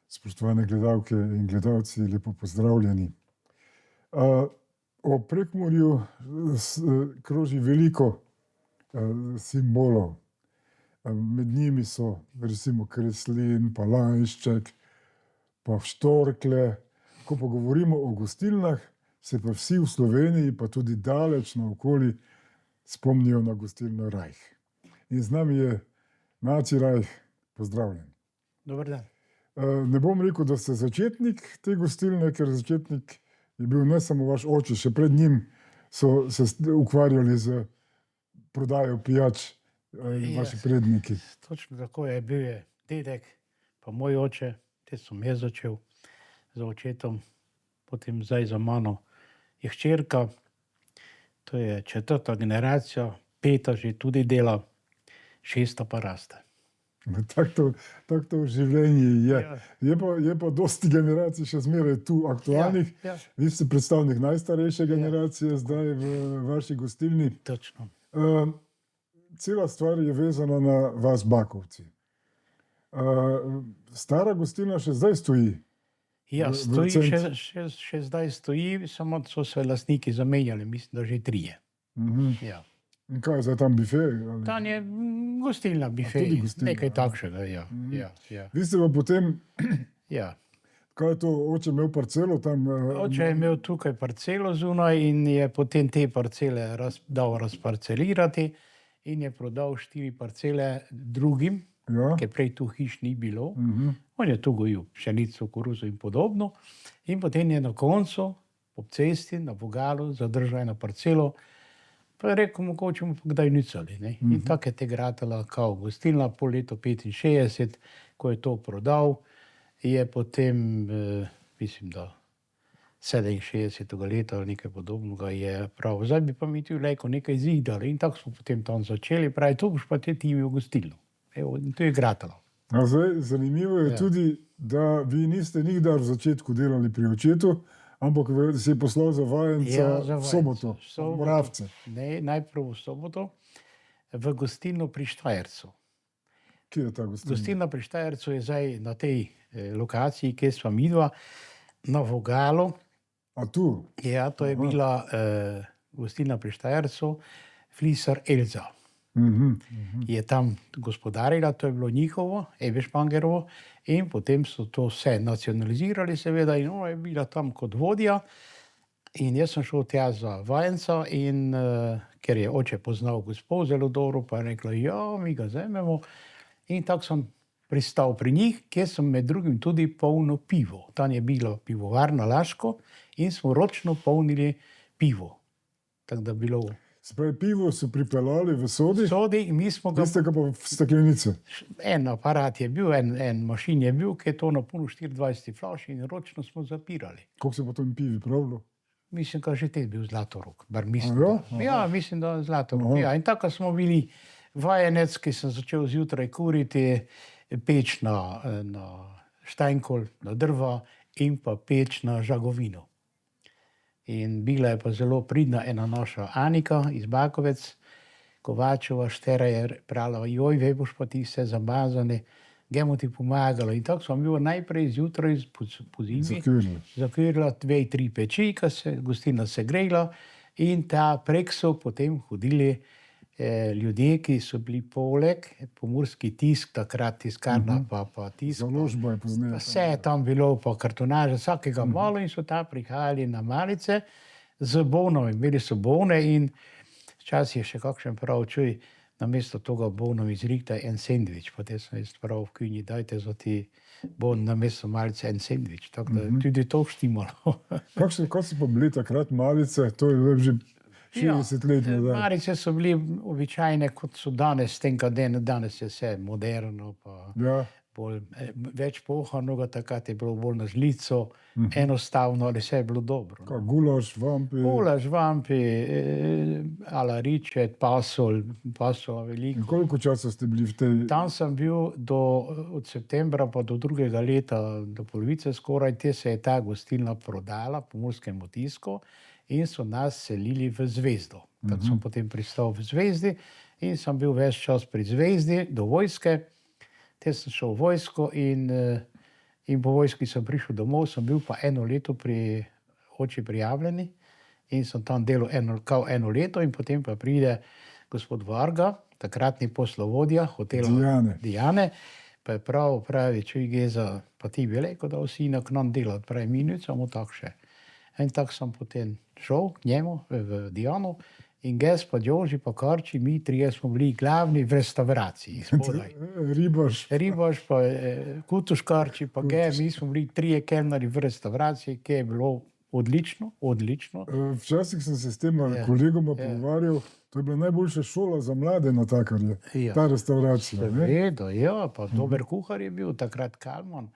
Spoštovane gledalke in gledalci, lepo pozdravljeni. O Prekmurju kroži veliko simbolov. Med njimi so recimo Kreslin, pa Lainšček, pa Štorkle. Ko pa govorimo o gostilnah, se pa vsi v Sloveniji, pa tudi daleč naokoli, spomnijo na gostilno Rajh. In z nami je Naci Rajh. Pozdravljen. Dober dan. Ne bom rekel, da ste začetnik te gostilne, ker začetnik je bil ne samo vaš oče, še pred njim so se ukvarjali z prodajo pijač vaši predniki. Točno tako je, bil je dedek, pa moj oče, te sem jaz začel z očetom, potem zdaj za mano je hčerka, to je 4. generacija, 5. že tudi dela, 6. pa raste. Tako to v življenju je. Je pa dosti generacij še zmeraj tu aktualnih. Vi ste predstavnik najstarejše generacije zdaj v vaši gostilni. Točno. Cela stvar je vezana na vas Bakovci. Stara gostilna še zdaj stoji? Ja, stoji, še zdaj stoji, samo so se lastniki zamenjali, mislim, da že 3. Ja. In kaj je zdaj tam bife? Tam je gostilna, bife, nekaj takšnega, ja. Vi ste pa potem, Ja. kaj je to, oče imel parcelo tam? Oče je imel tukaj parcelo zunaj in je potem te parcele dal razparcelirati in je prodal 4 parcele drugim, ker prej tu hiš ni bilo. On je tu gojil pšenico, koruzo in podobno. In potem je na koncu, ob cesti, na vogalu, zadržal eno parcelo. Pa je rekel, mogoče mu pa kdaj nicali. In tako je te gratala kao gostilna po letu 65, ko je to prodal, je potem, mislim, da 67. leta ali nekaj podobnega je prav. Zdaj bi pa mi tu lejko nekaj zidali in tako smo potem tam začeli. Pravi, tu boš pa ti v gostilno. Evo, in to je gratalo. Zdaj, zanimivo je tudi, da vi niste nikdar v začetku delali pri očetu, ampak si je poslal za vajenca v Soboto, v Moravce. Ne, najprej v Soboto, v gostilno pri Štajercu. Kje je ta gostilna? Gostilna pri Štajercu je zdaj na tej lokaciji, kjer sva midva, na vogalu. A tu? Ja, to je bila gostilna pri Štajercu, Flisar Elza. Je tam gospodarila, to je bilo njihovo, Ebešpangerovo, in potem so to vse nacionalizirali seveda in ona je bila tam kot vodja. In jaz sem šel tja za vajenca in ker je oče poznal gospod zelo dobro, pa je rekla, ja, mi ga vzamemo. In tako sem pristal pri njih, kjer sem med drugim tudi polnil pivo. Tam je bila pivovarna Laško in smo ročno polnili pivo. Tako da bilo... Se pravi, pivo so pripeljali v sodi? V sodi in mi smo ga... Vi ste ga pa v steklenice? En aparat je bil, en mašin je bil, ki je to napolnil 24 flaš in ročno smo zapirali. Koliko se pa to pivi pravilo? Mislim, da že te bil Zlatorog. Ja, mislim, da Zlatorog. Ja, in tako smo bili vajenec, ki sem začel zjutraj kuriti, peč na štajnkol, na drva in pa peč na žagovino. In bila je pa zelo pridna ena naša Anika iz Bakovec, Kovačeva, Štera je prala, joj, ve boš pa ti vse zamazane, gemo ti pomagalo. In tako smo bil najprej zjutraj po zimi zakvirila 2-3 peči, ko se gostilna segrela in ta prek so potem hodili ljudje, ki so bili poleg, Pomurski tisk, takrat tiskarna pa tisk. Založba je pozneje. Vse je tam bilo, pa kartonaže, vsakega malo in so ta prihajali na malice z bonom. Imeli so bone in včasih je še kakšen prav, čuj, namesto toga bonom izrikta en sendvič. Potem sem jaz prav v kvinji, dajte za ti bon namesto malice en sendvič. Tako da tudi to štimalo. Kako so pa bili takrat malice? To je že 60 let nazaj. Malice so bili običajne, kot so danes, danes je vse moderno, pa več pohanoga, takrat je bilo bolj na žlico, enostavno, ali vse je bilo dobro. Gulaš, vampi? Gulaš, vampi, ala ričet, pasola veliko. In koliko časa ste bili v tej? Tam sem bil od septembra pa do 2. leta, do polovice skoraj, te se je ta gostilna prodala Pomurskemu tisku. In so nas selili v Zvezdo. Tako sem potem pristal v Zvezdi in sem bil ves čas pri Zvezdi do vojske. Te sem šel v vojsko in In po vojski sem prišel domov, sem bil pa eno leto pri oči prijavljeni in sem tam delal eno leto in potem pa pride gospod Varga, takratni poslovodja hotela Diane, pa je pravi, čuj Geza, pa ti bi rekel, da vsi na knan delati, pravi, mi samo tak še. In tako sem potem šel k njemu v Diano in Gez pa Joži pa Karči, mi trije smo bili glavni v restavraciji spodaj. Ribaš pa Kutuš Karči pa Gez, mi smo bili trije kelnari v restavraciji, ki je bilo odlično. Včasih sem se s tem kolegoma pogovarjal, to je bila najboljša šola za mlade natakarje, ta restauracija. Seveda, ja, pa dober kuhar je bil takrat Kalman.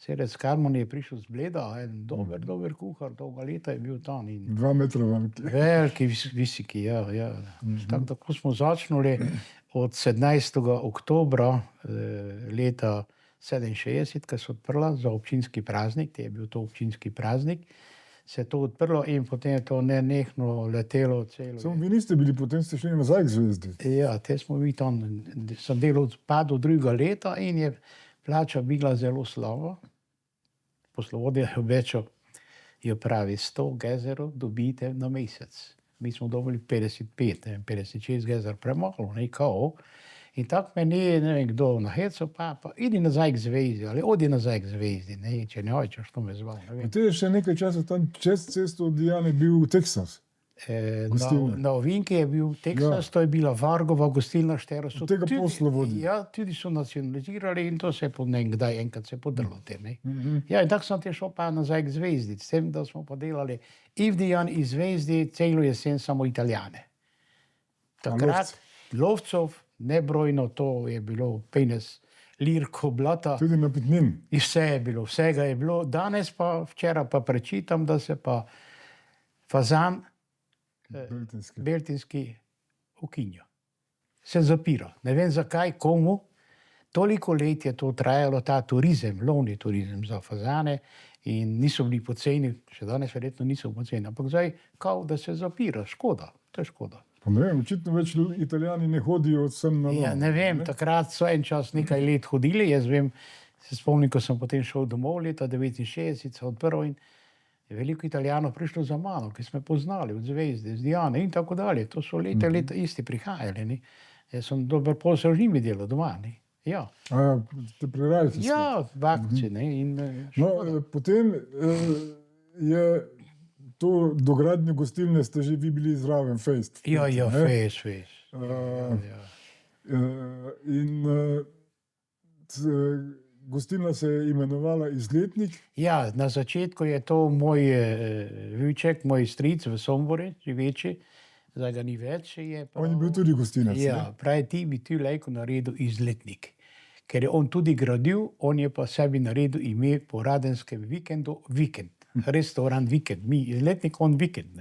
Serec Kalman je prišel z Bleda, en dober kuhar, dolga leta je bil tam. 2 metra veliki. Veliki, visoki, ja. Tako smo začeli od 17. oktobra leta 67, ko so odprla za občinski praznik, je bil to občinski praznik, se je to odprlo in potem je to nenehno letelo celo. Samo vi niste bili, potem ste šli nazaj k Zvezdi. Ja, te smo bili tam, sem delal pa do 2. leta in je plača bila zelo slaba. Poslovodja je obečal, jo pravi, 100 gezerov dobite na mesec. Mi smo dobili 55, 56 gezer premalo, kao. In tako me ne vem kdo nahecal, pa idi nazaj k Zvezdi, ali odi nazaj k Zvezdi, če ne hočeš, to me zval. Te je še nekaj časa tam čez cesto od Diane bil Teksas. Na Ovinki je bil Teksas, to je bila Vargova gostilna Štero. Tega poslovodja. Ja, tudi so nacionalizirali in to se je enkrat se podrlo. Ja, in tako sem te šel pa nazaj k Zvezdi, s tem, da smo pa delali i v Dijani, i v Zvezdi, celo jesen samo Italijane. Takrat lovcev, nebrojno, to je bilo 15 lirko blata. Tudi napitnin. In vsega je bilo. Danes pa, včeraj pa prečitam, da se pa fazan beltinski ukinja. Se zapira. Ne vem zakaj, komu. Toliko let je to trajalo, ta turizem, lovni turizem za fazane in niso bili poceni, še danes verjetno niso poceni, ampak zdaj kao, da se zapira. Škoda, to je škoda. Pa ne vem, očitno več Italijani ne hodijo sem na lov. Ja, ne vem, takrat so en čas nekaj let hodili, jaz vem, se spomnim, ko sem potem šel domov leta 69, se odprl in je veliko Italijanov prišlo za mano, ki smo poznali od Zvezde, z Dijane in tako dalje. To so leta isti prihajali. Jaz sem dober posel z njimi delal doma. Ja. Te prerajte. Ja, v akciji. Potem je to dogradnjo gostilne ste že vi bili zraven, fejst. Ja, fejst. In gostilna se je imenovala Izletnik. Ja, na začetku je to moj Vujček, moj stric v Sombori, živeči, zdaj ga ni več. On je bil tudi gostinec. Ja, pravi, ti bi ti lejko naredil Izletnik. Ker je on tudi gradil, on je pa sebi naredil ime po radenskem vikendu Vikend. Restaurant Vikend, mi Izletnik, on Vikend.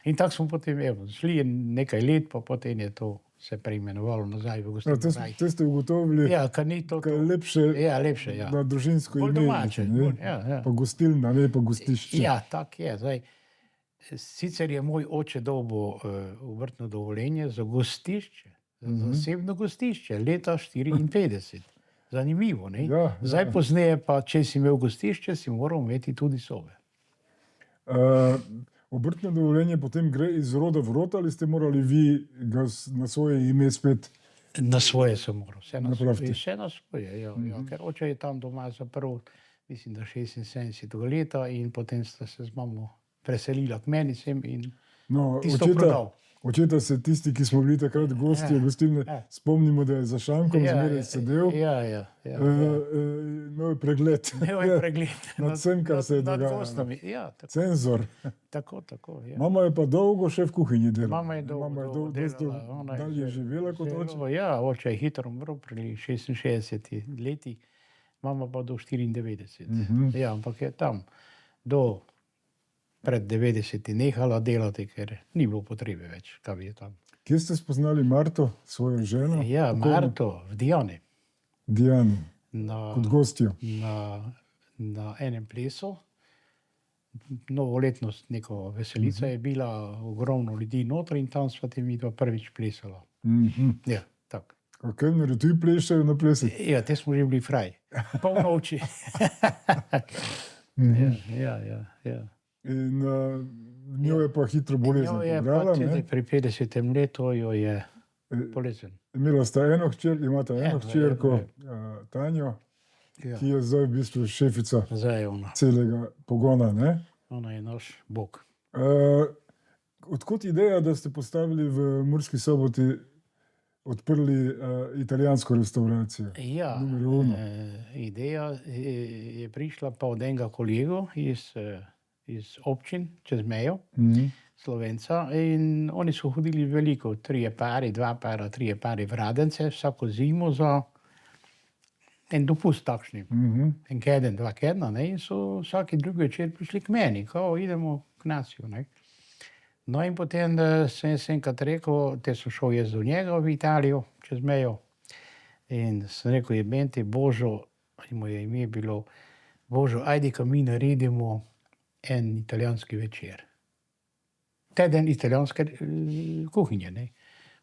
In tako smo potem šli nekaj let, pa potem je to se preimenovalo nazaj v gostilno. Te ste ugotovili, kar je lepše na družinsko ime. Domače. Pa gostilna, ne pa gostišče. Ja, tako je. Zdaj, sicer je moj oče dobil obrtno dovoljenje za gostišče, za zasebno gostišče, leta 54. Zanimivo, ne? Zdaj pozneje pa, če si imel gostišče, si moral imeti tudi sobe. Obrtno dovoljenje potem gre iz roda v rod, ali ste morali vi ga na svoje ime spet? Na svoje sem moral, vse na svoje, ja. Ker oče je tam doma zaprl, mislim, da 76 leta in potem sta se z mamo preselila k meni sem in tisto prodal. Očeta se tisti, ki smo bili takrat gosti gostilne, spomnimo, da je za šankom zmeraj sedel. Imel je pregled. Nad vsem, kar se je dogajalo. Cenzor. Tako, ja. Mama je pa dolgo še v kuhinji delala. Mama je dolgo delala. Dalje živela kot oče? Ja, oče je hitro umrl pri 66 letih, mama pa do 94. Ja, ampak je tam do pred 90 nehala delati, ker ni bilo potrebe več, kaj bi je tam. Kje ste spoznali Marto, svojo ženo? Ja, Marto v Dijani. Dijani, kot gostjo. Na enem plesu. Novoletnost, neko veselica je bila, ogromno ljudi notri in tam sva te mi dva prvič plesala. Ja, tako. A kelnerji tudi plešajo na plesi? Ja, te smo že bili fraj. Polnoči. Ja. In njo je pa hitro bolezen Jo je pa pobrala, tudi ne? pri 50. letu jo je bolezen. Imela sta eno hčer, imata eno Eno, hčerko, Tanjo, Ja. ki je zdaj v bistvu šefica Zdaj je ona. celega pogona, ne? Ona je naš bog. Odkot ideja, da ste postavili v Murski Soboti, odprli italijansko restauracijo? Ja, Numero uno. ideja je prišla pa od enega kolegu iz občin čez mejo, Slovenca, in oni so hodili veliko, 3 pari, 2 para, 3 pari v Radence, vsako zimo za en dopust takšni. En keden, 2 kedna, ne, in so vsaki drugi večer prišli k meni, kao idemo k naciju, ne. No in potem sem jaz enkrat rekel, te so šel jaz do njega v Italijo, čez mejo, in sem rekel, jebem ti Božo, in mu je ime bilo, Božo, ajde, ka mi naredimo en italijanski večer. Teden italijanske kuhinje, ne.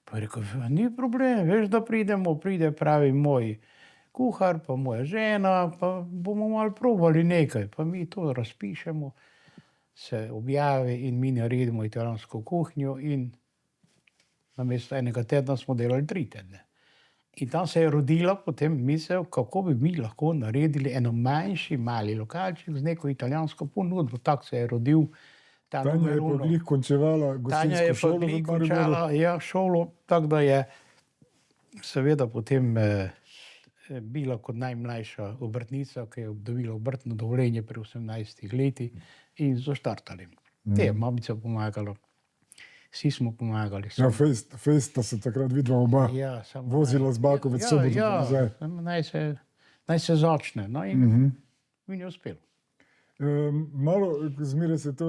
Pa je rekel, ni problem, veš, da pride pravi moj kuhar, pa moja žena, pa bomo malo probali nekaj, pa mi to razpišemo, se objavi in mi naredimo italijansko kuhinjo in namesto enega tedna smo delali 3 tedne. In tam se je rodila potem misel, kako bi mi lahko naredili eno manjši, mali lokalček z neko italijansko ponudbo. Tako se je rodil ta Tanja je Numero pa uno. glih končevala Tanja je gostinsko pa šolo v glih Mariboru. končala, ja, šolo, tako da je seveda potem bila kot najmlajša obrtnica, ki je dobila obrtno dovoljenje pri 18 letih in zaštartali. Te je mamica pomagala, vsi smo pomagali. Ja, fejst sta se takrat vidva oba Ja, samo vozila z Bakovec Soboto pa nazaj. samo naj se začne. No, in mi je uspelo. Malo, zmeraj se to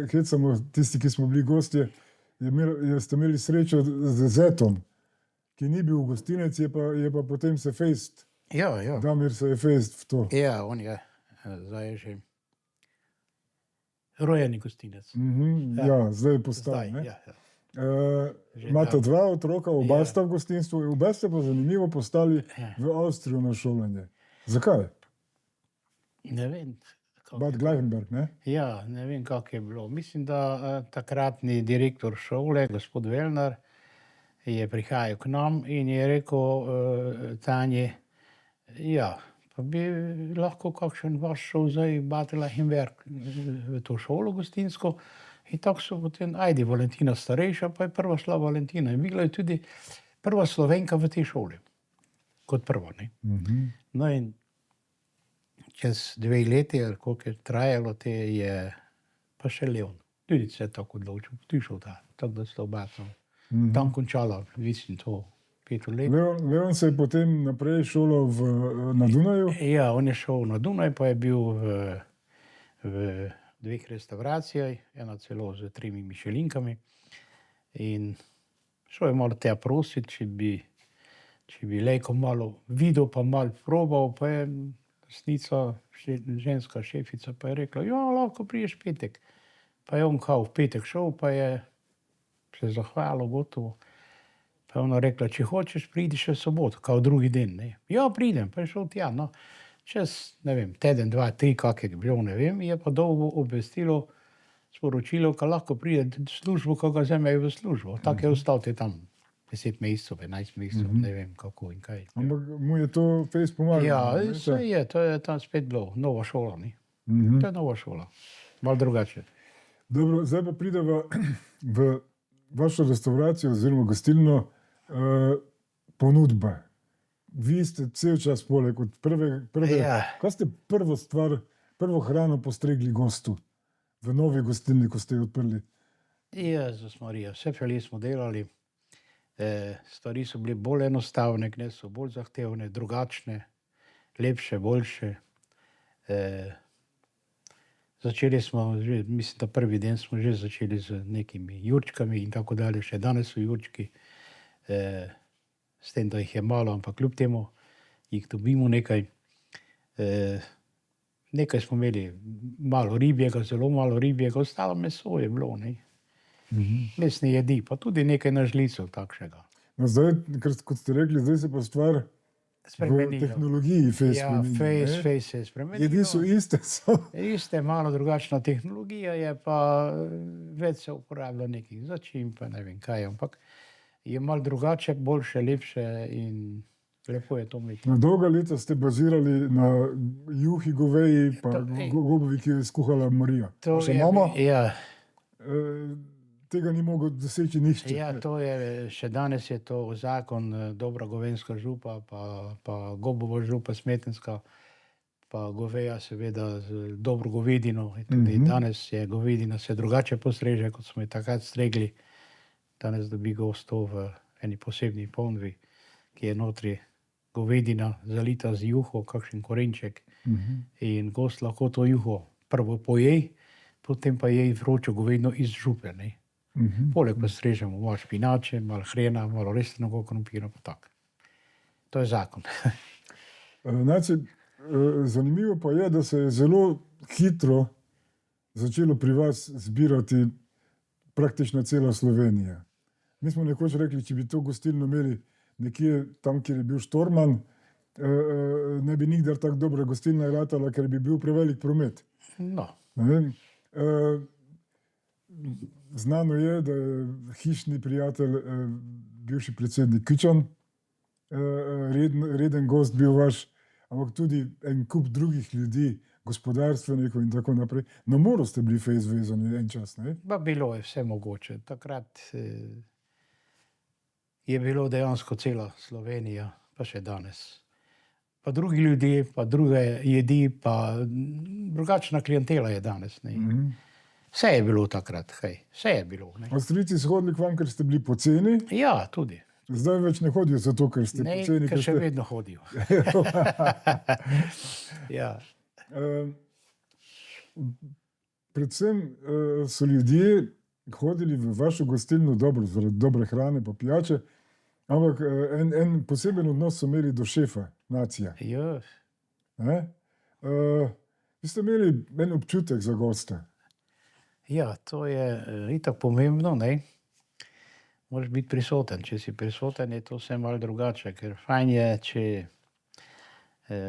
hecamo, tisti, ki smo bili gostje, ste imeli srečo z Zetom, ki ni bil gostinec, je pa potem se fejst, Ja. Damir se je fejst v to. Ja, on je zdaj že rojeni gostinec. Ja, zdaj je postal. Zdaj, Ne? ja. Imate da. 2 otroka, oba Ja. sta v gostinstvu, oba ste pa zanimivo postali v Avstrijo na šolanje. Zakaj? Ne vem. kako Bad je- Gleichenberg, ne? Ja, ne vem, kako je bilo. Mislim, da takratni direktor šole, gospod Velnar, je prihajal k nam in je rekel Tanji, ja, pa bi lahko kakšen vaš šel zdaj Bad Gleichenberg v to šolo gostinsko. In tako so potem, ajde, Valentina starejša, pa je prva šla Valentina. In bila je tudi prva Slovenka v tej šoli. Kot prva, ne. No in čez 2 leti, ali koliko je trajalo, te je pa še Leon. Tudi se je tako odločil, tudi šel ta. Tako da sta oba tam končala, mislim, to 5 let. Leon se je potem naprej šolal na Dunaju. Ja, on je šel na Dunaj, pa je bil v 2 restauracijah, ena celo z 3 mišelinkami. In šel je malo tja prositi, če bi lejko malo videl, pa malo probal, pa je lastnica, ženska šefica, pa je rekla, ja, lahko prideš v petek. Pa je on kao v petek šel, pa je se zahvalil, gotovo. Pa je ona rekla, če hočeš, pridi še v soboto, kao drugi dan. Ne. Ja, pridem, pa je šel tja. No. Čez, ne vem, teden, 2, 3, kak je bilo, ne vem, je pa dolgo obvestilo, sporočilo, ka lahko pride v službo, ko ga vzamejo v službo. Tako je ostal te tam 10 mesecev, 11 mesecev, ne vem kako in kaj. Ampak mu je to fejst pomagalo. Ja, ne? saj je, to je tam spet bilo, nova šola. Ne? To je nova šola, malo drugače. Dobro, zdaj pa prideva v vašo restauracijo oziroma gostilno ponudbe. Vi ste cel čas poleg od prve, Ja. kaj ste prvo hrano postregli gostu v novi gostilni, ko ste jo odprli? Jezus Marija, vse prej smo delali, stvari so bile bolj enostavne, ne so bolj zahtevne, drugačne, lepše, boljše. Začeli smo, že, mislim, da prvi dan smo že začeli z nekimi jurčkami in tako dalje, še danes so jurčki, s tem, da jih je malo, ampak kljub temu jih dobimo nekaj. Nekaj smo imeli malo ribjega, zelo malo ribjega, ostalo meso je bilo, ne. Mesne jedi, pa tudi nekaj na žlico takšnega. No, zdaj, kot ste rekli, zdaj se pa stvar v Spremenilo. tehnologiji fejst Ja, spremeni, ne? face se je spremenilo. Jedi so iste, so. Iste, malo drugačna tehnologija je, pa več se uporablja nekih začimb, pa ne vem kaj, ampak je malo drugače, boljše, lepše in lepo je to imeti. Na dolga leta ste bazirali na juhi goveji, pa gobovi, ki je skuhala Marija. To Vaša je, mama, ja, tega ni mogel doseči nihče. ja, to je, še danes je to zakon, dobra govenska župa, pa gobova župa smetenska, pa goveja seveda z dobro govedino. Tudi danes je govedina se drugače postreže, kot smo jo takrat stregli. Danes dobi gost to v eni posebni ponvi, ki je notri govedina zalita z juho, kakšen korenček. In gost lahko to juho prvo poje, potem pa je vročo govedino iz župe. Ne? Poleg pa strežemo malo špinače, malo hrena, malo restenega krompira, pa tako. To je zakon. Znači, zanimivo pa je, da se je zelo hitro začelo pri vas zbirati praktično cela Slovenija. Mi smo nekoč rekli, če bi to gostilno imeli nekje tam, kjer je bil Štorman, ne bi nikdar tako dobra gostilna ratala, ker bi bil prevelik promet. No, Znano je, da je hišni prijatelj, bivši predsednik Kučan, reden gost bil vaš, ampak tudi en kup drugih ljudi, gospodarstvenikov in tako naprej. Na Muro ste bili fejst vezani en čas, ne? pa bilo je vse mogoče. Takrat je bilo dejansko cela Slovenija, pa še danes. Pa drugi ljudje, pa druge jedi, pa drugačna klientela je danes. Ne? Vse je bilo takrat, hej, vse je bilo. Ne? Avstrijci so hodili k vam, ker ste bili poceni, Ja, tudi. zdaj več ne hodijo zato, ker ste Ne, poceni. ker še vedno hodijo. Ja. Predvsem so ljudje hodili v vašo gostilno dobro, zaradi dobre hrane pa pijače, ampak en poseben odnos so imeli do šefa, nacija. Ja, Ne? Vi ste imeli en občutek za goste. ja, to je itak pomembno, ne? Moraš biti prisoten. Če si prisoten, je to vse malo drugače, ker fajn je, če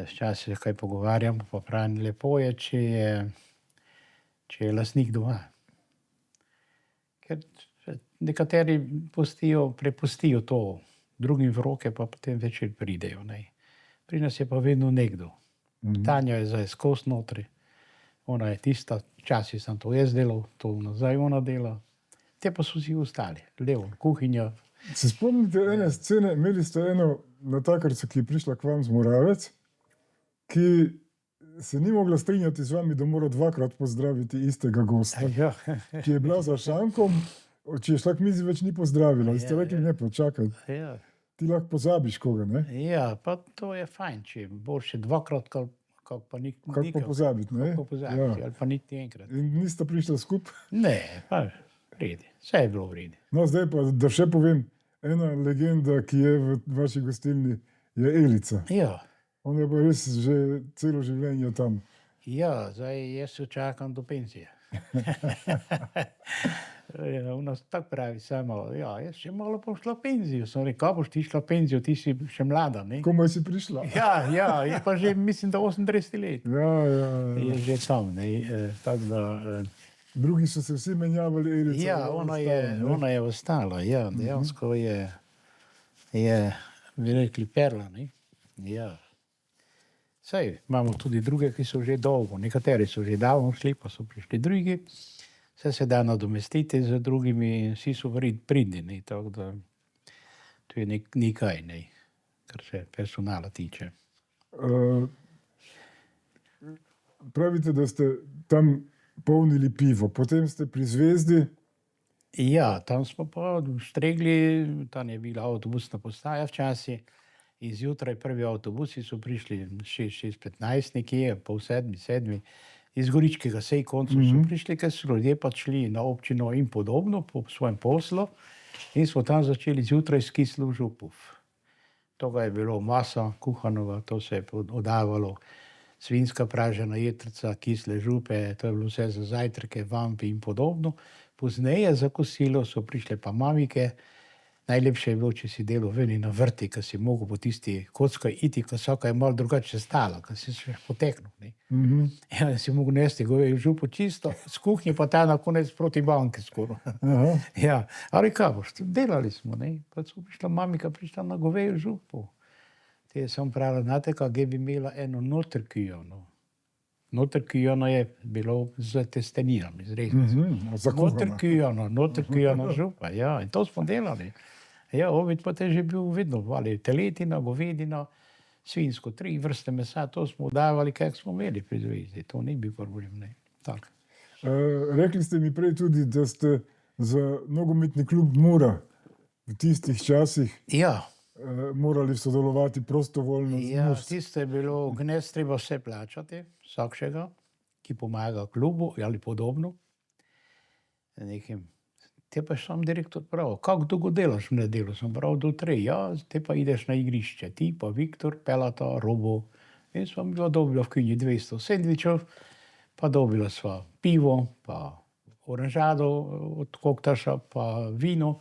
včasih kaj pogovarjamo, pa pravim, lepo je, če je lastnik doma. Ker nekateri prepustijo to drugim v roke, pa potem večer pridejo. Ne? Pri nas je pa vedno nekdo. Tanja je zdaj skozi notri, ona je tista, včasih sem to jaz delal, to nazaj ona dela. Te pa so vsi ostali, levo, kuhinja. Se spomnite ene scene, imeli ste eno natakarco, ki je prišla k vam z Moravec, ki se ni mogla strinjati z vami, da mora dvakrat pozdraviti istega gosta. Ja, Ki je bila za šankom, če je šla k mizi, več ni pozdravila. In ste Ja, rekli, ne, počakaj, ja. ti lahko pozabiš koga, ne? Ja, pa to je fajn, če boš še dvakrat, kak pa Kako pa nikoli. pozabiti, ne? Kako pozabiti, Ja. ali pa niti enkrat. In niste prišli skupaj. Ne, pa vredi, vse je bilo vredi. No, zdaj pa, da še povem, ena legenda, ki je v vaši gostilni, je Elica. Ja, Ona je pa res že celo življenje tam. ja, zdaj jaz se čakam do penzije. Ja, ona tako pravi sama, ja, jaz še malo bom šla v penzijo. Sem rekel, kaj boš ti šla v penzijo, ti si še mlada, ne? Komaj si prišla. Ja, je pa že, mislim, da 38 let. Ja. Je že tam, ne? Tako da, Drugi so se vsi menjavali, Elica. ja, ona je ostala, ja, dejansko je, bi rekli, perla, ne? Ja. Saj, imamo tudi druge, ki so že dolgo, nekateri so že davno šli, pa so prišli drugi. Vse se da nadomestiti z drugimi, vsi so pridni, ne? Tako da to je nekaj, ne? Kar se personala tiče. Pravite, da ste tam polnili pivo, potem ste pri Zvezdi. Ja, tam smo pa stregli, tam je bila avtobusna postaja včasih. In zjutraj prvi avtobusi so prišli 6:15 nekje, pol 7:00, iz Goričkega sej koncu so prišli, ker so ljudje pač šli na občino in podobno po svojem poslu. In smo tam začeli zjutraj s kislo župo. Toga je bilo masa kuhanova, to se je oddavalo. Svinjska pražena jetrca, kisle župe, to je bilo vse za zajtrke, vampi in podobno. Pozneje za kosilo so prišle pa mamike. Najlepše je bilo, če si delal ven na vrti, ker si mogel po tisti kocki iti, ker vsaka je malo drugače stala, ker si še poteknil. Ja, si mogel nesti govejo župo čisto, z kuhnje pa ta na konec proti banki skoraj. Ja, ali kaj boš, delali smo, ne. Pa so prišla mamika, prišla na govejo župo. Te sem pravila, znate, kaj bi imela eno notrkijono. Notrkijono je bilo z testenirami, z reznicami. Notrkijono župa, ja, in to smo delali. Ja, ovid pa te že bil vedno, ali teletina, govedina, svinjsko, 3 vrste mesa, to smo dajali, kak smo imeli pri zvezdi, to ni bil problem, ne. Tak. Rekli ste mi prej tudi, da ste za nogometni klub Mura v tistih časih Ja. Morali sodelovati prostovoljno z Ja, moštvom. tisto je bilo, gnez treba vse plačati, vsakšega, ki pomaga klubu ali podobno. Nekim. Te pa je sam direktor prav, kako dolgo delaš v nedeljo? Sem prav do 3, ja, te pa ideš na igrišče, ti pa Viktor, Pelata, Robo. In sva bila dobila v kinji 200 sendvičev, pa dobila sva pivo, pa oranžado od koktaša, pa vino.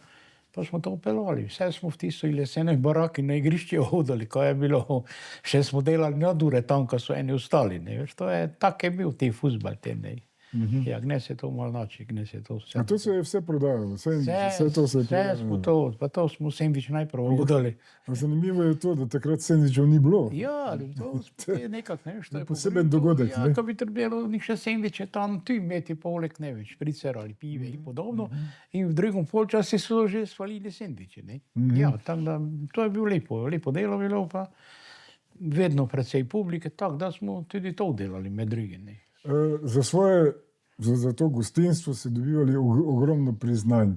Pa smo to peljali. Vse smo v tisti leseni baraki na igrišče hodili, ko je bilo, še smo delali nadure tam, ko so eni ostali. Ne. Veš, to je, tak je bil te fuzbal. Ja, gnez je to malo noči, gnez je to vse. A to se je vse prodajalo, vse to se je smo prodajalo. pa to smo sendvič najprej hodili. Zanimivo je to, da takrat sendvičev ni bilo. Ja, to je nekak, ne veš, to je poseben dogodek, Ja, ne. ko bi trebalo še sendviče tam, tu imeti poleg, ne vem, špricer ali pive in podobno. In v drugem polčasu so že svalili sendviče, ne. Ja, tako da, to je bilo lepo delo bilo pa vedno precej publike, tako da smo tudi to delali med drugim, ne. Za to gostinstvo ste dobivali ogromno priznanj.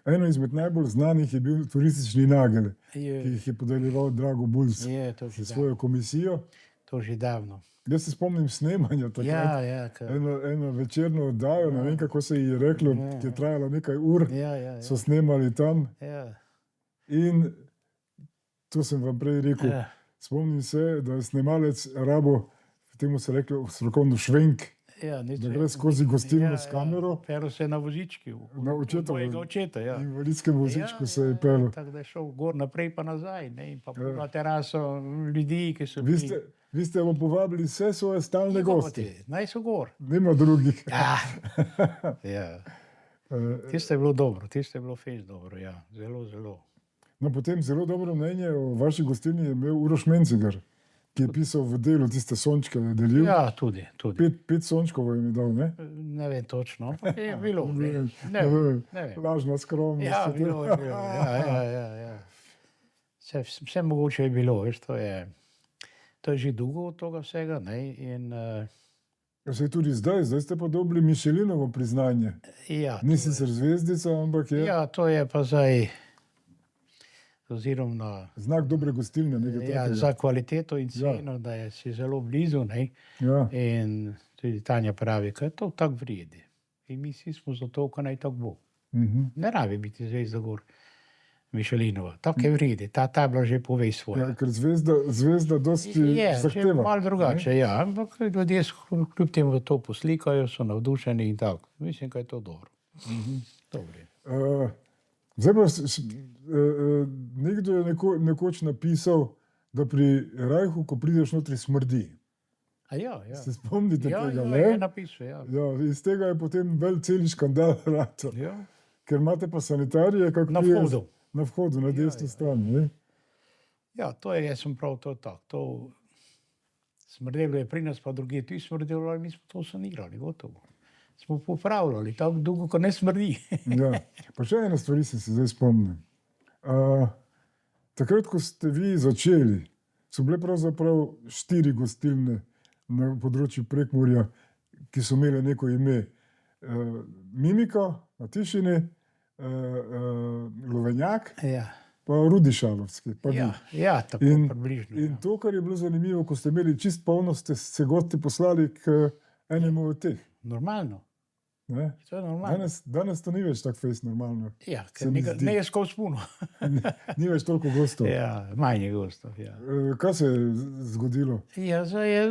Eno izmed najbolj znanih je bil turistični nagelj, ki jih je podeljeval Drago Bulc Je, to že s svojo komisijo. To že davno. Jaz se spomnim snemanja takrat. Ja, Eno večerno oddajo, ne vem, kako se je reklo, ki je trajalo nekaj ur, so snemali tam. In to sem vam prej rekel, spomnim se, da je snemalec rabo, temu se reklo strokovno švenk, da gre skozi gostilno s kamero. Pero se na vozički. Na Mojega očeta, ja. invalidskem vozičku se je pel. Tako da je šel gor naprej pa nazaj, ne, in pa na teraso ljudi, ki so bili. Vi ste vam povabili vse svoje stalne goste. Naj so gor. Nima drugih. Ja. Tisto je bilo dobro, tisto je bilo fejst dobro, ja. Zelo, zelo. No, potem zelo dobro mnenje o vaši gostilni je imel Uroš Mencigar, ki je pisal v Delu tiste sončke, je delil. Ja, tudi. 5 sončkov je mi dal, ne? Ne vem točno, ampak je bilo. Ne vem. Lažna skromnost. Ja, bilo je. Ja. Vse mogoče je bilo, veš, to je že dolgo od toga vsega, ne, in Se je tudi zdaj ste pa dobili Michelinovo priznanje. ja. Ni sicer zvezdica, ampak je Ja, to je pa zdaj oziroma na znak dobre gostilne, nekaj takega. za kvaliteto in ceno, da je si zelo blizu, ne. Ja. In tudi Tanja pravi, da je to tako vredi. In mi vsi smo za to, ko naj tako bo. Ne rabi biti zvezda gor Michelinova. Tako je vredi. Ta tabla že pove svoje. Ja, ker zvezda dosti Je, že zahteva. malo drugače, ja. Ampak ljudje kljub temu, da to poslikajo, so navdušeni in tako. Mislim, da je to dobro. Dobro. Zdaj pa, nekdo je nekoč napisal, da pri Rajhu, ko prideš notri, smrdi. A ja. Se spomnite tega, Ja, ne? je napisal, ja. Ja, iz tega je potem celi škandal ratal. Ja. Ker imate pa sanitarije, kako Na je vhodu. na vhodu, na desni strani. Ne? Ja, to je, jaz sem prav to tako. To smrdelo je pri nas, pa druge tu smrdelo, ali mi smo to sanirali, gotovo. Smo popravljali, tako dolgo, ko ne smrdi. Ja. Pa še ena stvar sem se zdaj spomnil. Takrat, ko ste vi začeli, so bile pravzaprav 4 gostilne na področju Prekmurja, ki so imele neko ime. Mimika na Tišini, Lovenjak, Ja, pa Rudišalovski. Pa vi. ja, tako In- približno. In Ja. to, kar je bilo zanimivo, ko ste imeli čist polno, ste se gosti poslali k enemu od teh. Normalno, Ne? to je normalno. Danes to ni več tako fejst normalno. Ja, se ker mi zdi. ne je skozi puno. Ni več toliko gostov. Ja, manj je gostov, ja. Kaj se je zgodilo? Ja, zdaj je,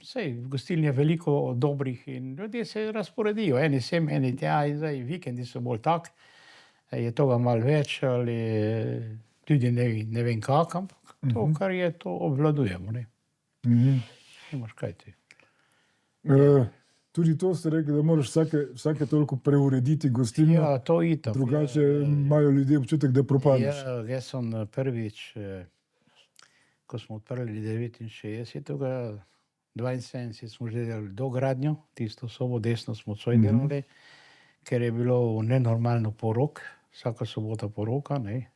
sej, v gostilni je veliko dobrih in ljudje se razporedijo. Eni sem, eni tja in zdaj vikendi so bolj tak. je tega malo več ali tudi ne vem kak, ampak to, kar je, to obvladujemo. Ne? Nimaš kaj ti. Tudi to ste rekli, da moraš vsake toliko preurediti gostilno. Ja, to itak. Drugače imajo ljudje občutek, da propadeš. Ja, jaz sem prvič, ko smo odprli 69. 72 smo že delali dogradnjo, tisto sobo, desno smo coj delali, ker je bilo nenormalno porok, vsaka sobota poroka, ne.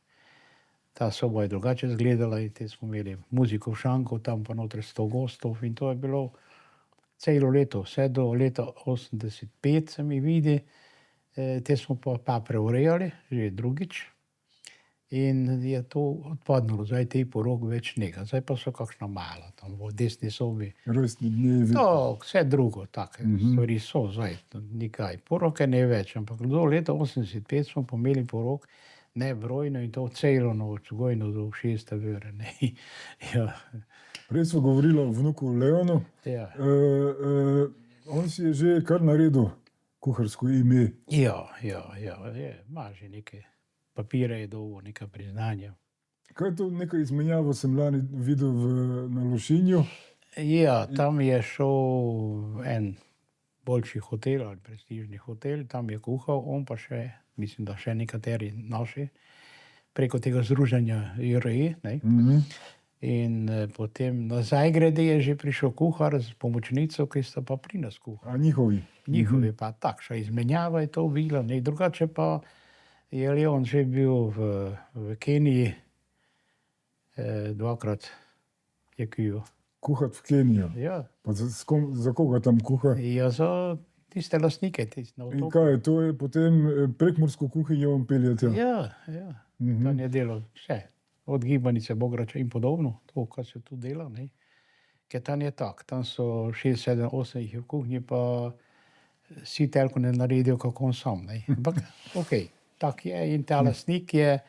Ta soba je drugače izgledala in te smo imeli muziko v šanku, tam pa noter 100 gostov in to je bilo celo leto, vse do leta 85 se mi vidi, te smo pa preurejali, že drugič. In je to odpadnilo, zdaj te porok več nega, zdaj pa so kakšna mala, tam v desni sobi. Rojstni dnevi. To, vse drugo, take stvari so zdaj, nikaj. Poroke ne več, ampak do leta 85 smo pa imeli porok, ne brojno in to celo noč, gojno do 6. ure, ne. Ja. Prej smo govorili o vnuku Leonu. Ja. On si je že kar naredil kuharsko ime. Ja, ima že neke papire je dolgo, neka priznanja. Kaj je to neka izmenjava, sem lani videl na Lošinju? Ja, tam je šel en boljši hotel ali prestižni hotel, tam je kuhal, on pa še, mislim, da še nekateri naši, preko tega združenja JRE, ne. In potem nazaj grede je že prišel kuhar z pomočnico, ki sta pa pri nas kuhali. A njihovi? Njihovi pa takša izmenjava je to bila, ne, drugače pa je Leon že bil v Keniji, dvakrat je kuhal. Kuhat v Kenijo? Ja. Pa za koga tam kuha? Ja, za tiste lastnike, tiste na In otoku. kaj, to je potem prekmursko kuhinjo on pelje tja? Ja. Tam je delal vse, od gibanice, bograča in podobno, to, kar se tu dela, ne. Ker tam je tak, tam so 6, 7, 8 jih je v kuhinji, pa si telko ne naredijo, kako on sam, ne. Ampak, okej. Tak je in ta lastnik je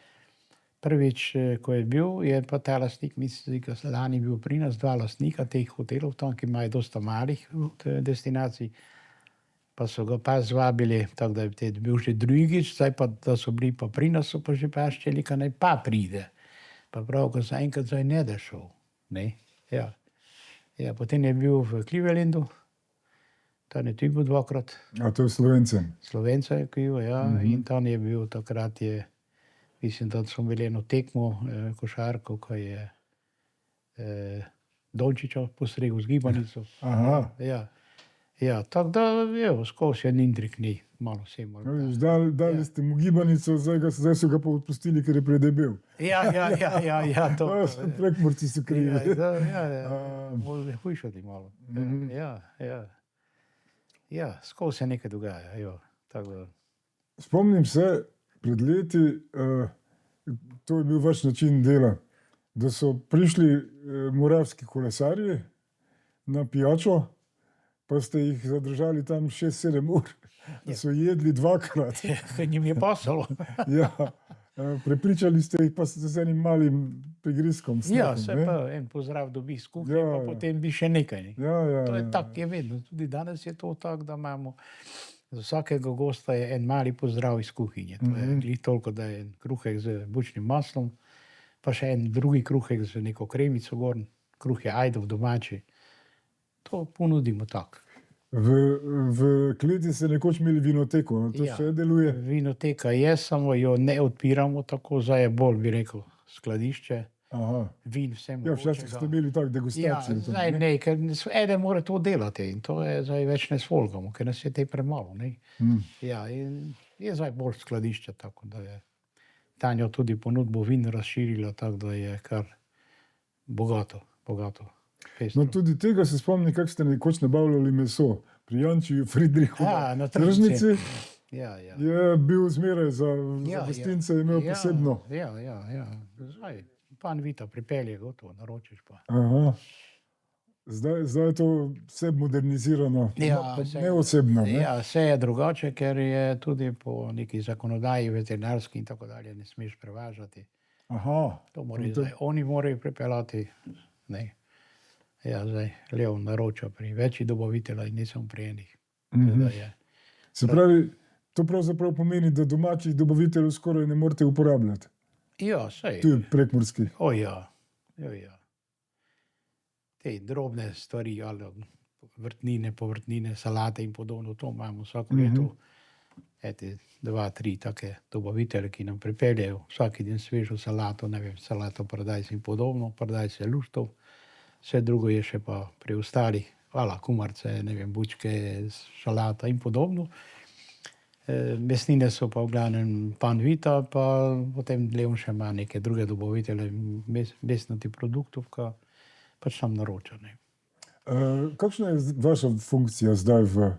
prvič, ko je bil, je pa ta lastnik, mislim, da je lani bil pri nas, 2 lastnika teh hotelov tam, ki imajo dosta malih destinacij, pa so ga pa zvabili, tako da je bil že drugič, zdaj pa, da so bili pa pri nas, so pa že paščeli, ka naj pa pride. Pa prav, ko zaenkrat zdaj ne da šel, ne, ja. Ja, potem je bil v Clevelandu, tam je tudi bil 2-krat. A to je Slovencem? Slovenca je krivo, ja, in tam je bil, takrat je, mislim, da smo imeli eno tekmo, košarko, ko je Dončića postregel z gibanico. Aha. Ja, tako da, evo, skozi en indrik ni, malo se malo. Dali ste mu gibanico, zdaj so ga pa odpustili, ker je predebel. Ja, to. Prekmurci so krivi. Bolj hujšati malo. Ja, skozi se nekaj dogaja, jo, tako da. Spomnim se, pred leti, to je bil vaš način dela, da so prišli moravski kolesarji na pijačo, pa ste jih zadržali tam 6-7 ur, da so jedli 2-krat. Kaj njim je pasalo. Ja, prepričali ste jih pa z enim malim prigrizkom. Ja, se pa en pozdrav dobi iz kuhinje, pa potem bi še nekaj. To je tako, je vedno. Tudi danes je to tako, da imamo za vsakega gosta je en mali pozdrav iz kuhinje. To je glih toliko, da je en kruhek z bučnim maslom, pa še en drugi kruhek z neko kremico gor, kruh je ajdov domači. To ponudimo tako. V kleti ste nekoč imeli vinoteko, to še deluje? Vinoteka je, samo jo ne odpiramo tako, zdaj je bolj, bi rekel, skladišče. Vin vse mogočega. Ja, včasih ste imeli tako degustacijo. Ja, zdaj ne, ker eden mora to delati in to je zdaj več ne svolgamo, ker nas je te premalo, ne. Ja, in je zdaj bolj skladišče, tako da je Tanja tudi ponudbo vin razširila, tako da je kar bogato. No, tudi tega se spomnim, kako ste nekoč nabavljali meso. Pri Jančiju Friedrichu na tržnici Ja. je bil zmeraj za gostince, je imel posebno. Ja. Zdaj, pan Vita pripelje, gotovo, naročiš pa. Aha. Zdaj je to vse modernizirano, neosebno. Ja, vse je drugače, ker je tudi po neki zakonodaji veterinarski in tako dalje, ne smeš prevažati. Aha. To morajo zdaj, oni morajo pripeljati, ne. Ja, zdaj Leon naroča pri večjih dobaviteljih, nisem pri enih. Se pravi, To pravzaprav pomeni, da domačih dobaviteljev skoraj ne morete uporabljati. Ja, sej. Tu je prekmurski. O ja, ja. Te drobne stvari, ali vrtnine, povrtnine, salate in podobno, to imamo vsako leto. Eti, 2-3 take dobavitelje, ki nam pripeljejo vsak dan svežo salato, ne vem, salato paradajz in podobno, paradajz je luštov, vse drugo je še pa pri ostalih, kumarce, ne vem, bučke, salata in podobno. Mesnine so pa v glavnem Panvita, pa potem Leon še ima neke druge dobavitelje mesnatih produktov, ki pač tam naroča. Kakšna je vaša funkcija zdaj v...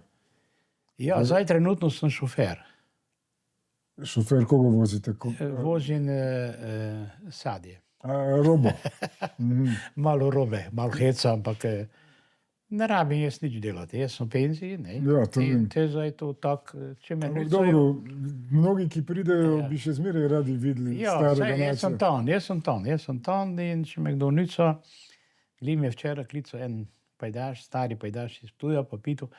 Ja, zdaj trenutno sem šofer. Šofer, koga vozite? Vozim sadje. Robo. Malo robe, malo heca, ampak ne rabim jaz nič delati. Jaz sem v penziji, ne. Ja, to vem. Te zdaj to tak, če me Ampak nucajo... dobro, mnogi, ki pridejo, bi še zmeraj radi videli Ja, starega jaz sem tam in če me kdo nuca, me je včeraj klical en pajdaš, stari pajdaš iz Ptuja, pa pital,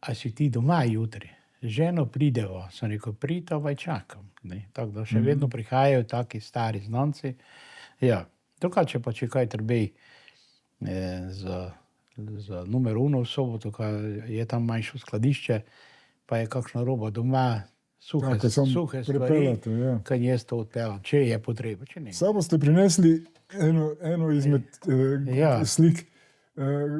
a si ti doma jutri? Ženo prideva. Sem rekel, pridite, vaj čakam. Tako da še vedno prihajajo taki stari znanci. Ja, drugače pa če kaj trebej za numer 1 v soboto, kaj je tam manjšo skladišče, pa je kakšna roba doma, suhe stvari, kaj jaz to odpeljam, če je potreba, če ne. Samo ste prinesli eno izmed slik.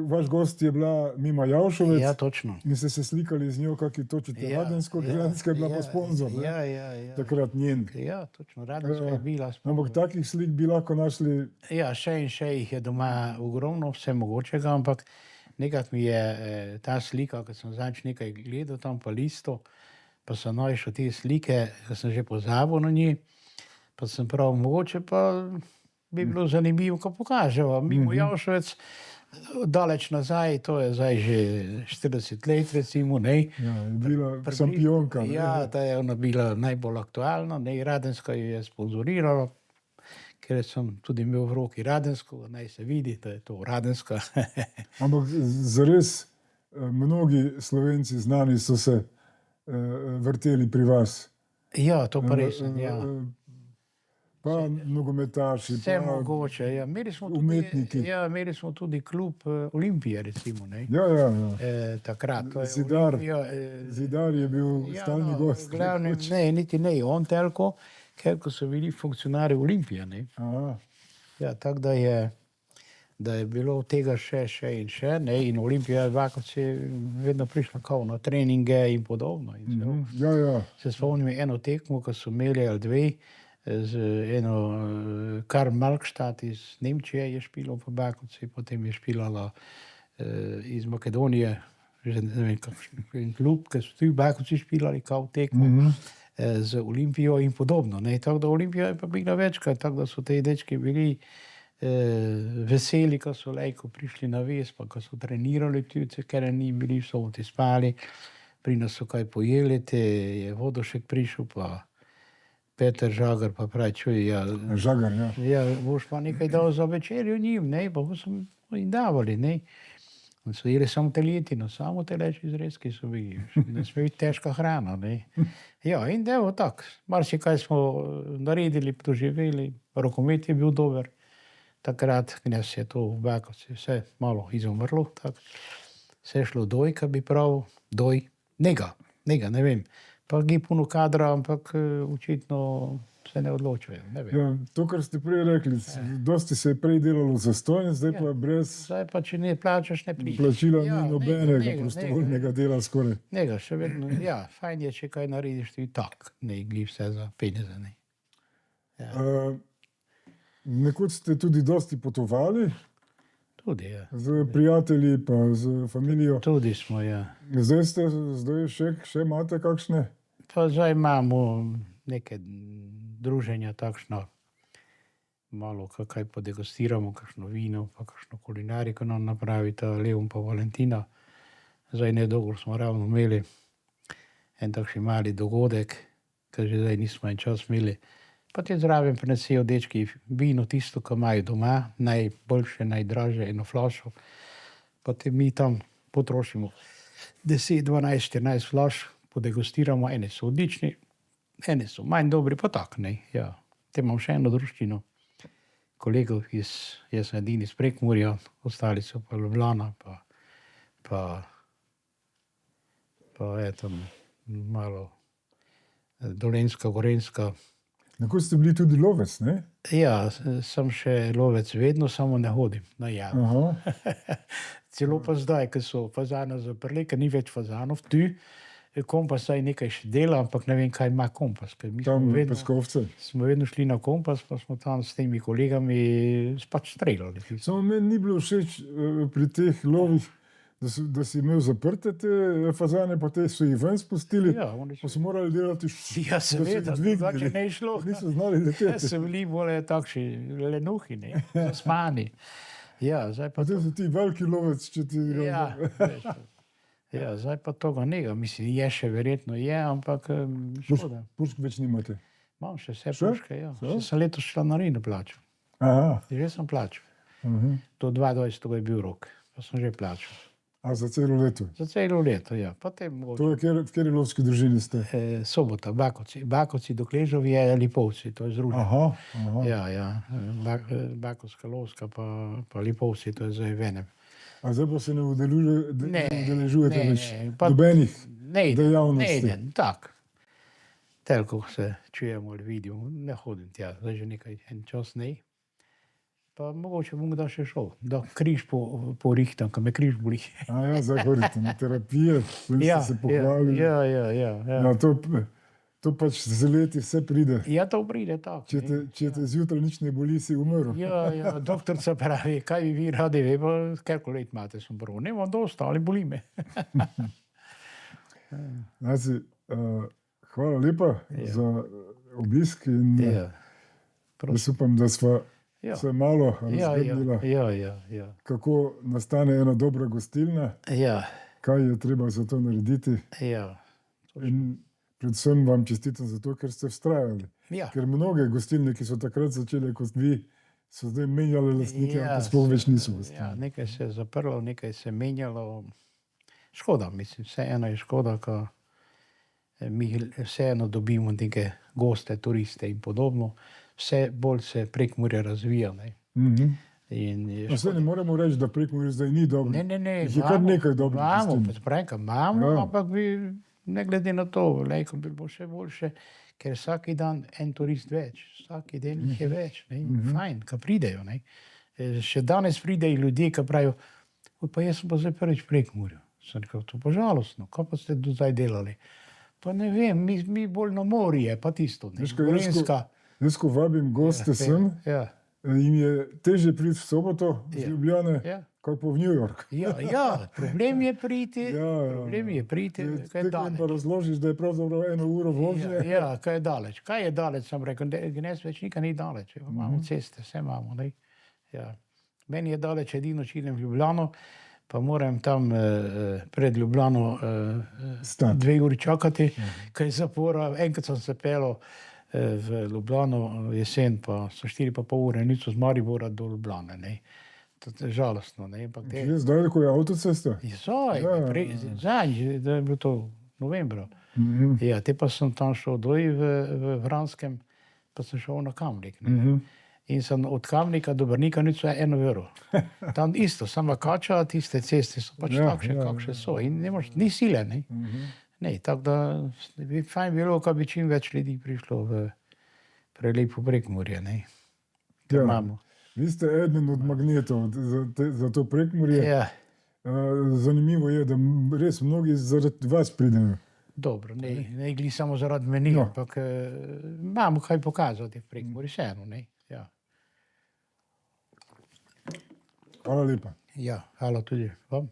Vaš gost je bila Mima Javšovec. Ja, točno. In ste se slikali z njo, kak je točite Radensko. Radenska je bila pa sponzor. Ja. Takrat njen. Ja, točno. Radenska je bila sponzor. Ampak takih slik bi lahko našli... Ja, še jih je doma ogromno, vse mogočega, ampak nekako mi je ta slika, ko sem zadnjič nekaj gledal tam pa listo, pa sem našel te slike, ko sem že pozabil na njih, pa sem prav, mogoče pa bi bilo zanimivo, ko pokaževa. Mimo Javšovec, daleč nazaj, to je zdaj že 40 let, recimo, ne. Ja, je bila šampionka. Ja, ta je ona bila najbolj aktualna, ne, Radenska je sponzorirala, ker sem tudi imel v roki Radensko, naj se vidi, da je to Radenska. Ampak zares mnogi Slovenci znani so se vrteli pri vas. Ja, to pa res, ja. Pa nogometaši, vse mogoče, ja. Umetniki. Ja, imeli smo tudi klub Olimpije, recimo, ne. Ja. Takrat. Zidar je bil stalni gost. Glavnem, ne, niti ne, on telko, ker ko so bili funkcionarji Olimpije, ne. Ja, tako da je bilo tega še in še, ne, in Olimpija je vedno prišla kao na treninge in podobno. Ja. Se spomnim eno tekmo, ko so imeli ali dve, z eno Karl Marxstadt iz Nemčije je špilal v Bakovci, potem je špilala iz Makedonije, že ne vem kakšen klub, ki so tudi v Bakovci špilali kao tekmo z Olimpijo in podobno. Tako da Olimpija je pa bila večkrat, tako da so te dečki bili veseli, ko so lejko prišli na ves, pa ko so trenirali tujce, ker ni bili v soboti spali, pri nas so kaj pojeli, je Vodošek prišel, pa Peter Žagar pa pravi, čuj, Žagar, ja. Ja, boš pa nekaj dal za večerjo njim, ne, pa smo jim davali, ne. In so jeli samo teletino, samo teleči zrezki so bili, ne sme biti težka hrana, ne. Ja, in evo tak, marsikaj smo naredili, doživeli, rokomet je bil dober, takrat, knes je to v Bakovci vse malo izumrlo, tako, se je šlo dojka, bi prav, nega, ne vem. Pa je puno kadra, ampak očitno se ne odločajo. Ja, to, kar ste prej rekli, dosti se je prej delalo zastonj, zdaj pa brez... Zdaj pa, če ne plačaš, ne prideš. Plačila ni nobenega prostovoljnega dela skoraj. Njega še vedno, ja, fajn je, če kaj narediš tudi tak, ne igli vse za peneze, ne. Nekoč ste tudi dosti potovali. Tudi, ja. Z prijatelji pa z familijo. Tudi smo, ja. Zdaj še imate kakšne? Pa zdaj imamo neke druženja takšno, malo kaj podegustiramo, kakšno vino, pa kakšno kulinariko nam napravita, Leon pa Valentina. Zdaj nedolgo smo ravno imeli en takšen mali dogodek, ker že zdaj nismo en čas imeli. Pa te zraven prinesejo dečki vino, tisto, ko imajo doma, najboljše, najdražje, eno flašo. Pa te mi tam potrošimo 10, 12, 14 flaš, podegustiramo, eni so odlični, eni so manj dobri, pa tak, ne. Ja. Te imam še eno druščino kolegov, jaz sem edini iz Prekmurja, ostali so pa Ljubljana, pa je tam malo Dolenjska, Gorenjska. Nekoč ste bili tudi lovec, ne? Ja, sem še lovec vedno, samo ne hodim na jamo. Aha. Celo pa zdaj, ko so fazana zaprli, ker ni več fazanov tu, kompas saj nekaj še dela, ampak ne vem, kaj ima kompas. Ker mi Tam smo Peskovce. vedno šli na kompas, pa smo tam s temi kolegami pač streljali. Samo meni ni bilo všeč pri teh lovih, da si imel zaprte te fazane, pa te so jih ven spustili, Ja, oni pa so... so morali delati Ja, seveda, drugače ne je šlo. Niso znali Ja, leteti. so bili bolj takšni lenuhi, ne, zasmani. Ja, zdaj pa... Potem si ti veliki lovec, če ti Ja, veš, ja, zdaj pa toga nega. Mislim, je še verjetno je, ampak škoda. pušk več nimate. Imam še vse Še? puške, ja. Še? Še sem letos članarino plačal. Aha. Že sem plačal. Uh-huh. Do 22. je bil rok, pa sem že plačal. A za celo leto. Za celo leto, ja. Potem mogoče. To je, v kateri lovski družini ste? Sobota, Bakovci. Bakovci do Kležov je Lipovci, to je združenje. Aha. Ja, ja. Bakovska, Lovska pa Lipovci, to je zdaj Venem. A zdaj pa se ne udeležujete več pa nobenih ne idem, dejavnosti? tak. Telko se čujemo ali vidimo, ne hodim tja, zdaj že nekaj en čas ne. Pa mogoče bom kdaj še šel, da križ porihtam, ko me križ boli. A ja, zdaj hodite na terapije, ste se pohvalili. Ja. Ja, to pač z leti vse pride. Ja, to pride tako. Če te zjutraj nič ne boli, si umrl. Ja, doktorica pravi, kaj bi vi radi, ve pa, koliko let imate, sem prav, nemam dosta, ali boli me. Znači, hvala lepa za obisk in jaz upam, da sva se malo razgledala, Ja. kako nastane ena dobra gostilna, Ja, kaj je treba za to narediti. ja. In predvsem vam čestitam za to, ker ste vztrajali. Ja. Ker mnoge gostilne, ki so takrat začele kot vi, so zdaj menjale lastnike, Ja, pa sploh več niso Ja, gostilne. nekaj se je zaprlo, nekaj se je menjalo. Škoda, mislim, vseeno je škoda, ko mi vseeno dobimo neke goste, turiste in podobno. Vse bolj se Prekmurje razvija, ne. In je Vse ne moremo reči, da Prekmurje zdaj ni dobro. Ne, Jih je kar nekaj dobrih imamo, gostiln. imamo, Ja. ampak bi, ne glede na to, lejko bi bilo še boljše, ker vsak dan en turist več, vsak dan jih je več, ne, fajn, ko pridejo, ne. Še danes pridejo ljudje, ki pravijo, pa jaz sem pa zdaj prvič v Prekmurju. Sem rekel, to pa žalostno, kaj pa ste do zdaj delali? Pa ne vem, mi bolj na morje, pa tisto, ne, Gorenjska. Jaz, ko vabim goste sem, Ja, jim je težje priti v soboto z Ljubljane, ja. kot pa v New York. Ja, problem je priti, kaj je Te, ko jim daleč. pa razložiš, da je pravzaprav 1 uro vožnje. Ja, kaj je daleč. Kaj je daleč, sem rekel, Gnes več nikaj ni daleč. Imamo ceste, vse imamo. Ne? Ja. Meni je daleč edino, če idem v Ljubljano, pa moram tam pred Ljubljano Stati. 2 uri čakati, kaj je zapora. Enkrat sem se pelil v Ljubljano jesen, pa so 4,5 ure, niso z Maribora do Ljubljane. Ne? To je žalostno. Ne? Ampak te... Je zdaj, ko je avtocesta? Zadnji, da je bilo to novembra. Ja, te pa sem tam šel doj v Vranskem, pa sem šel na Kamnik. In sem od Kamnika do Brnika nič 1 euro. Tam isto, sama kača, tiste ceste so pač takšne, kakšne so. In ni sile, ne. Ne, tako da bi fajn bilo, ko bi čim več ljudi prišlo v prelepo Prekmurje, ne. Ja. Imamo. Vi ste eden od magnetov za to Prekmurje. Ja, Zanimivo je, da res mnogi zaradi vas pridejo. dobro, ne gli samo zaradi meni, ampak imamo kaj pokazati v Prekmurju, vseeno, ne. Ja. Hvala lepa. Ja, hvala tudi vam.